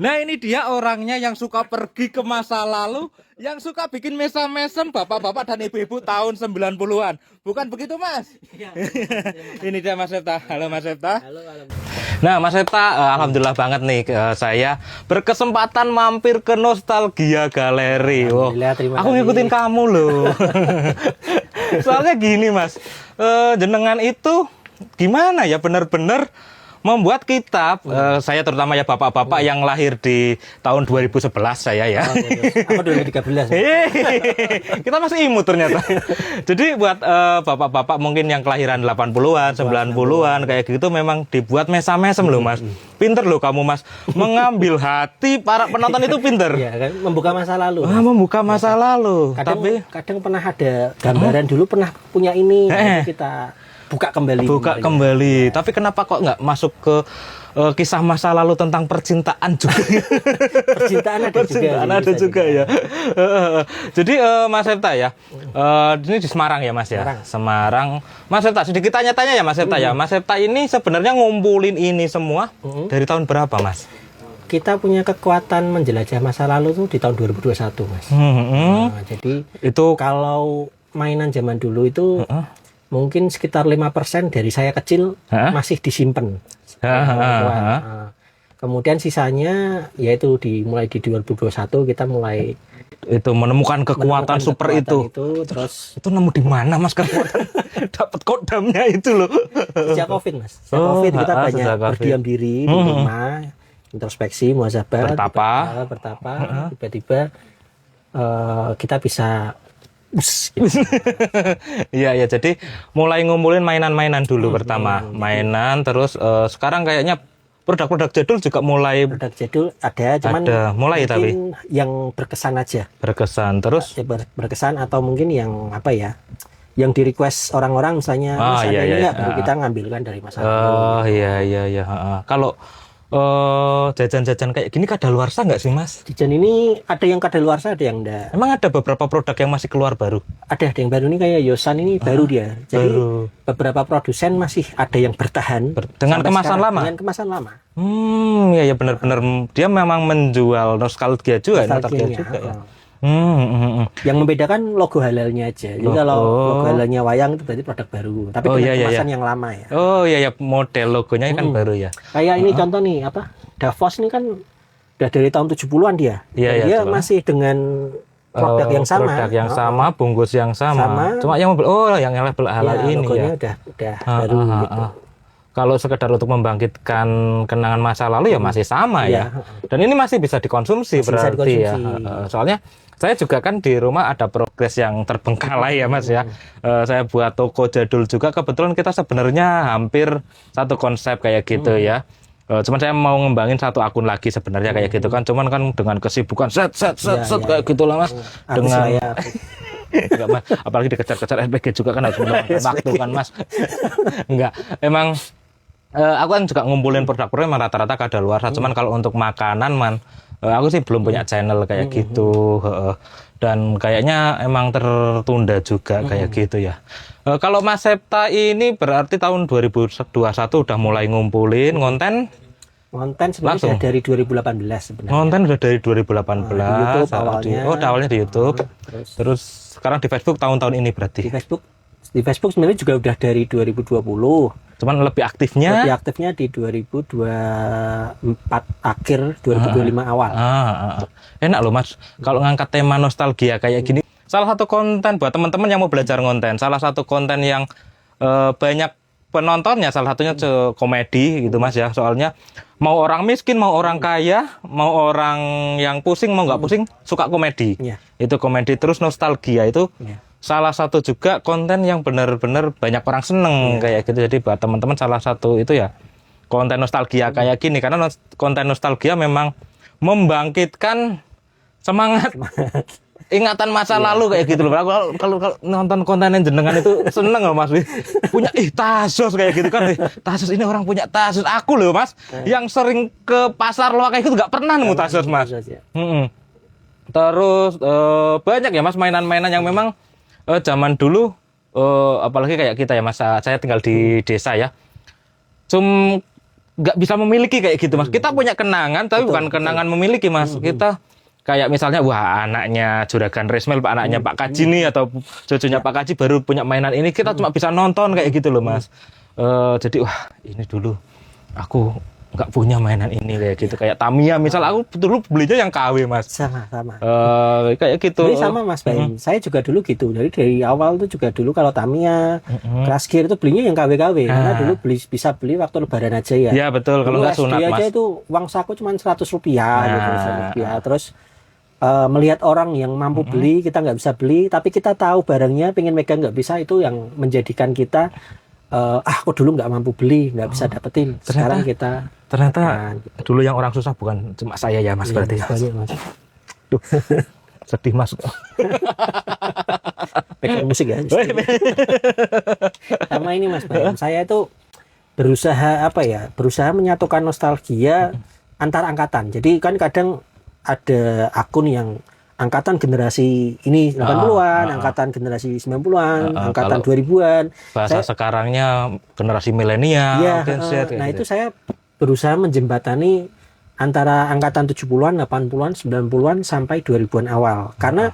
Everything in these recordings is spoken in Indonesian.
Nah ini dia orangnya yang suka pergi ke masa lalu, yang suka bikin mesem-mesem bapak-bapak dan ibu-ibu tahun 90-an. Bukan begitu Mas? Iya. Ini dia Mas Septa. Halo Mas Septa. Halo, halo. Nah Mas Septa, alhamdulillah banget nih saya berkesempatan mampir ke Nostalgia Galeri. Oh, Alhamdulillah, terima aku kasih. ngikutin kamu loh. Soalnya gini Mas, jenengan itu gimana ya bener-bener membuat kitab, saya terutama ya bapak-bapak yang lahir di tahun 2011 saya ya. Oh, aku 2013. Ya. Kita masih imut ternyata. Jadi buat bapak-bapak mungkin yang kelahiran 80-an, 90-an kayak gitu memang dibuat mesam-mesem loh Mas. Pinter loh kamu Mas. Mengambil hati para penonton itu pinter. Iya kan, membuka masa lalu. Membuka masa lalu. Kadang pernah ada gambaran dulu pernah punya ini, kita buka kembali. Tapi kenapa kok nggak masuk ke kisah masa lalu tentang percintaan juga? Percintaan ada juga ya. Jadi Mas Septa ya, ini di Semarang ya Mas ya. Semarang. Mas Septa sedikit tanya-tanya ya Mas Septa ya. Mas Septa ini sebenarnya ngumpulin ini semua dari tahun berapa Mas? Kita punya kekuatan menjelajah masa lalu tuh di tahun 2021 Mas. Nah, jadi itu kalau mainan zaman dulu itu mungkin sekitar 5% dari saya kecil masih disimpan. Kemudian sisanya yaitu dimulai di 2021 kita mulai itu menemukan kekuatan super itu. Terus itu nemu di mana Mas kekuatan? Dapat kodamnya itu loh. Sejak Covid Mas. Sejak Covid kita banyak berdiam diri di rumah, introspeksi, muhasabah, bertapa. Tiba-tiba kita bisa Iya ya, jadi mulai ngumpulin mainan-mainan dulu pertama, mainan terus sekarang kayaknya produk-produk jadul juga mulai. Produk jadul ada, cuman mulai tapi yang berkesan aja. Berkesan terus berkesan atau mungkin yang apa ya? Yang di request orang-orang misalnya baru kita ngambilkan dari masa lalu. Oh iya. Kalau jajan-jajan kayak gini kadaluarsa nggak sih Mas? Jajan ini ada yang kadaluarsa, ada yang enggak. Emang ada beberapa produk yang masih keluar baru? Ada yang baru nih kayak Yosan ini baru dia. Jadi beberapa produsen masih ada yang bertahan dengan kemasan sekarang, lama. Dengan kemasan lama. Ya benar-benar dia memang menjual nostalgia juga ya. Yang membedakan logo halalnya aja. Jadi kalau logo halalnya wayang itu berarti produk baru, tapi dengan kemasan yang lama ya. Oh iya, model logonya kan baru ya. Kayak ini contoh nih apa? Davos ini kan udah dari tahun 70-an dia. Dia masih dengan produk yang sama. Produk yang sama, bungkus yang sama. Cuma yang label halal ini logonya ya. Udah baru gitu. Kalau sekedar untuk membangkitkan kenangan masa lalu ya masih sama ya. Dan ini masih bisa dikonsumsi berarti ya. Soalnya saya juga kan di rumah ada progres yang terbengkalai ya Mas ya. Saya buat toko jadul juga, kebetulan kita sebenarnya hampir satu konsep kayak gitu ya. Cuman saya mau ngembangin satu akun lagi sebenarnya kayak gitu kan. Cuman kan dengan kesibukan set kayak gitulah Mas. Dengan enggak Mas, apalagi dikejar-kejar RPG juga kan harus waktu kan Mas. Enggak, emang aku kan juga ngumpulin produk-produk yang rata-rata kadaluarsa. Cuman kalau untuk makanan aku sih belum punya channel kayak gitu. Dan kayaknya emang tertunda juga kayak gitu ya. Kalau Mas Septa ini berarti tahun 2021 udah mulai ngumpulin konten sebenarnya dari 2018 sebenarnya. Konten udah dari 2018. Di YouTube awalnya. Awalnya di YouTube. Terus sekarang di Facebook tahun-tahun ini berarti. Di Facebook sebenarnya juga udah dari 2020. Cuman lebih aktifnya di 2024 akhir 2025 awal. Enak loh Mas kalau ngangkat tema nostalgia kayak gini. Salah satu konten buat teman-teman yang mau belajar konten, salah satu konten yang banyak penontonnya, salah satunya komedi gitu Mas ya. Soalnya mau orang miskin, mau orang kaya, mau orang yang pusing, mau nggak pusing, suka komedi. Itu komedi terus nostalgia itu. Salah satu juga konten yang benar-benar banyak orang seneng kayak gitu. Jadi buat teman-teman salah satu itu ya konten nostalgia kayak gini, karena konten nostalgia memang membangkitkan semangat ingatan masa lalu kayak gitu loh. Kalau nonton konten jenengan itu seneng loh Mas. Punya Tasos kayak gitu kan. Tasos ini orang punya Tasos. Aku loh Mas yang sering ke pasar loak kayak gitu nggak pernah nemu Tasos Mas. Terus banyak ya Mas mainan-mainan yang memang zaman dulu, apalagi kayak kita ya Mas, saya tinggal di desa ya. nggak bisa memiliki kayak gitu Mas. Kita punya kenangan tapi bukan kenangan memiliki Mas. Kita kayak misalnya wah anaknya Juragan Resmel, anaknya Pak Kaji nih atau cucunya Pak Kaji baru punya mainan ini, kita cuma bisa nonton kayak gitu loh Mas. Jadi wah ini dulu aku nggak punya mainan ini kayak gitu, kayak Tamiya misal aku dulu belinya yang KW Mas. Sama kayak gitu. Jadi sama Mas Baim, saya juga dulu gitu. Jadi dari awal tuh juga dulu kalau Tamiya, Crash Gear itu belinya yang KW karena dulu bisa beli waktu lebaran aja ya. Iya betul, kalau nggak sunat Mas. aja itu uang saku cuma 100 rupiah gitu, 100 rupiah. Terus melihat orang yang mampu beli, kita nggak bisa beli, tapi kita tahu barangnya, pengen megang nggak bisa, itu yang menjadikan kita aku dulu nggak mampu beli, nggak bisa dapetin. Sekarang ternyata dulu yang orang susah bukan cuma saya ya Mas, berarti ya. Mas. Duh, sedih Mas. Pegang musik ya. Sama ini Mas Baim, saya itu berusaha menyatukan nostalgia antar angkatan. Jadi kan kadang ada akun yang angkatan generasi ini 80-an, angkatan generasi 90-an, angkatan 2000-an. Bahasa sekarangnya generasi milenial. Ya, nah itu saya berusaha menjembatani antara angkatan 70-an, 80-an, 90-an sampai 2000-an awal. Karena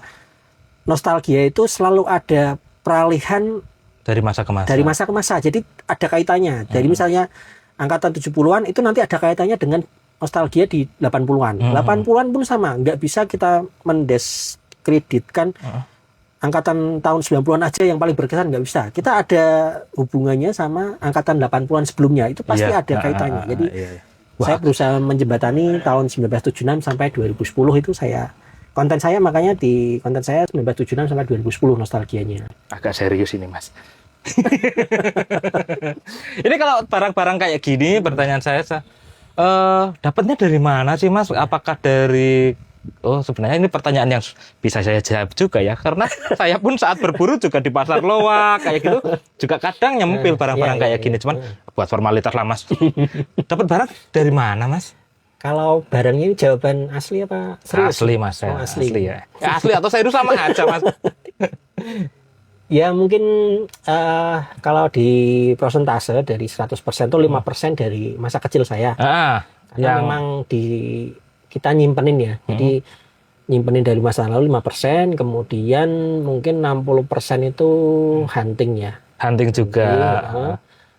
nostalgia itu selalu ada peralihan dari masa ke masa. Dari masa ke masa. Jadi ada kaitannya. Dari misalnya angkatan 70-an itu nanti ada kaitannya dengan nostalgia di 80-an. 80-an pun sama, nggak bisa kita mendiskreditkan angkatan tahun 90-an aja yang paling berkesan, nggak bisa. Kita ada hubungannya sama angkatan 80-an sebelumnya, itu pasti ada kaitannya. Jadi saya berusaha menjembatani tahun 1976 sampai 2010 itu konten saya makanya di konten saya 1976 sampai 2010 nostalgianya. Agak serius ini Mas. Ini kalau barang-barang kayak gini, pertanyaan saya dapatnya dari mana sih Mas? Apakah dari sebenarnya ini pertanyaan yang bisa saya jawab juga ya, karena saya pun saat berburu juga di pasar Loak kayak gitu juga kadang nyempil barang-barang kayak gini, cuman buat formalitas lah Mas. Dapat barang dari mana Mas? Kalau barangnya ini jawaban asli apa serius? Asli Mas, asli ya. Asli atau serius sama aja Mas. Ya mungkin kalau di persentase dari 100% itu 5% dari masa kecil saya. Karena memang kita nyimpenin ya. Jadi nyimpenin dari masa lalu 5%, kemudian mungkin 60% itu hunting ya. Hunting juga.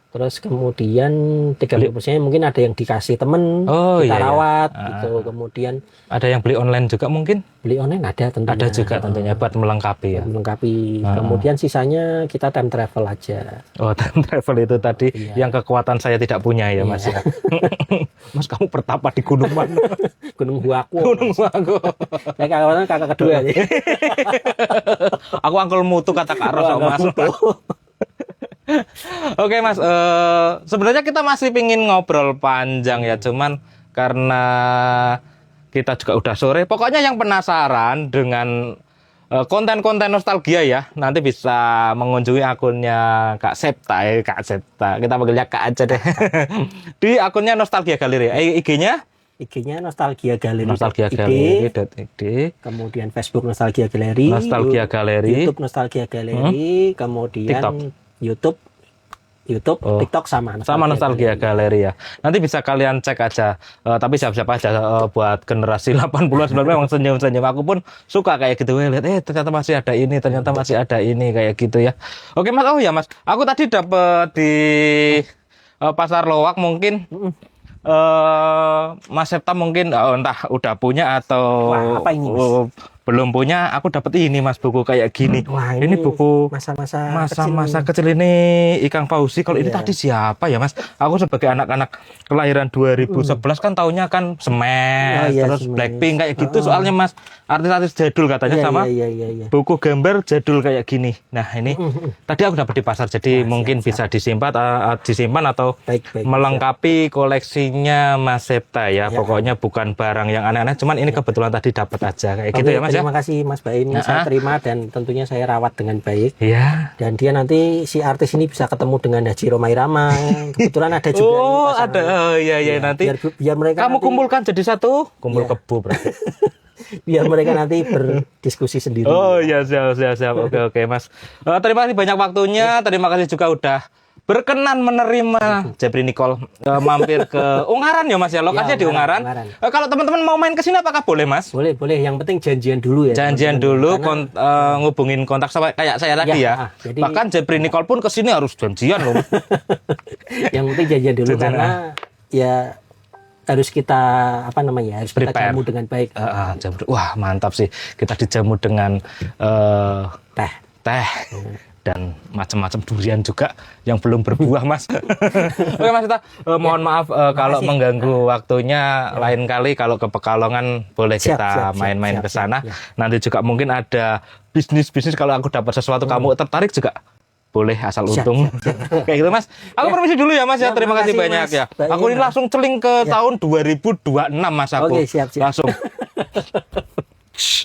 Terus kemudian 30% mungkin ada yang dikasih temen, kita rawat gitu. Kemudian ada yang beli online juga mungkin? Beli online ada tentunya. Ada juga tentunya buat melengkapi ya. Melengkapi. Kemudian sisanya kita time travel aja. Oh, time travel itu tadi yang kekuatan saya tidak punya ya Mas ya. Mas kamu bertapa di gunung mana? Gunung Huaku. Gunung Huaku. Kakak kedua ya. Aku Angkul Mutu kata Kak Ros Mas. Oke Mas, sebenarnya kita masih pingin ngobrol panjang ya, cuman karena kita juga udah sore, pokoknya yang penasaran dengan konten-konten nostalgia ya, nanti bisa mengunjungi akunnya Kak Septa, kita panggilnya Kak aja deh. Di akunnya Nostalgia Galeri, IG-nya Nostalgia Galeri. Kemudian Facebook Nostalgia Galeri. YouTube Nostalgia Galeri. Kemudian TikTok. YouTube, TikTok sama Nostalgia Galeri ya. Nanti bisa kalian cek aja. Tapi siap-siap aja buat generasi 80-an 90-an memang senyum-senyum. Aku pun suka kayak gitu. Lihat ternyata masih ada ini kayak gitu ya. Oke Mas, Mas. Aku tadi dapat di pasar Loak mungkin Mas Septa mungkin entah udah punya atau apa ini, Mas? Belum punya. Aku dapat ini Mas, buku kayak gini. Ini buku masa-masa kecil ini Ikang Fauzi. Kalau ini tadi siapa ya Mas? Aku sebagai anak-anak kelahiran 2011 kan taunya kan Smash, terus Smash. Blackpink kayak gitu. Soalnya Mas, artis-artis jadul katanya buku gambar jadul kayak gini. Nah ini tadi aku dapat di pasar, jadi mungkin bisa disimpan atau melengkapi koleksinya Mas Septa ya. Pokoknya bukan barang yang aneh-aneh, cuman ini kebetulan tadi dapat aja kayak gitu ya Mas. Terima kasih Mas Baim, saya terima dan tentunya saya rawat dengan baik. Iya. Dan dia nanti si artis ini bisa ketemu dengan Haji Roma Irama. Kebetulan ada juga. Nanti. Biar mereka kamu kumpulkan jadi satu, kebu berarti. Biar mereka nanti berdiskusi sendiri. Oh iya, siap. Oke Mas. Terima kasih banyak waktunya. Terima kasih juga udah berkenan menerima Jepri Nicole mampir ke Ungaran ya Mas ya, lokasinya di Ungaran. Kalau teman-teman mau main ke sini apakah boleh Mas? Boleh, boleh. Yang penting janjian dulu ya. Janjian dulu, ngubungin kontak sama kayak saya tadi ya. Jadi, bahkan Jepri Nicole pun ke sini harus janjian loh. Yang penting janjian dulu karena ya harus kita harus kita jamu dengan baik. Wah mantap sih, kita dijamu dengan teh dan macam-macam durian juga yang belum berbuah Mas. Oke Mas Ita, mohon maaf kalau mengganggu waktunya. Lain kali kalau ke Pekalongan boleh kita main-main ke sana. Nanti juga mungkin ada bisnis kalau aku dapat sesuatu kamu tertarik juga. Boleh asal untung. Kayak gitu Mas. Aku permisi dulu ya Mas ya. Terima kasih banyak ya. Aku ini langsung celing ke tahun 2026 Mas aku. Oke, siap. Langsung.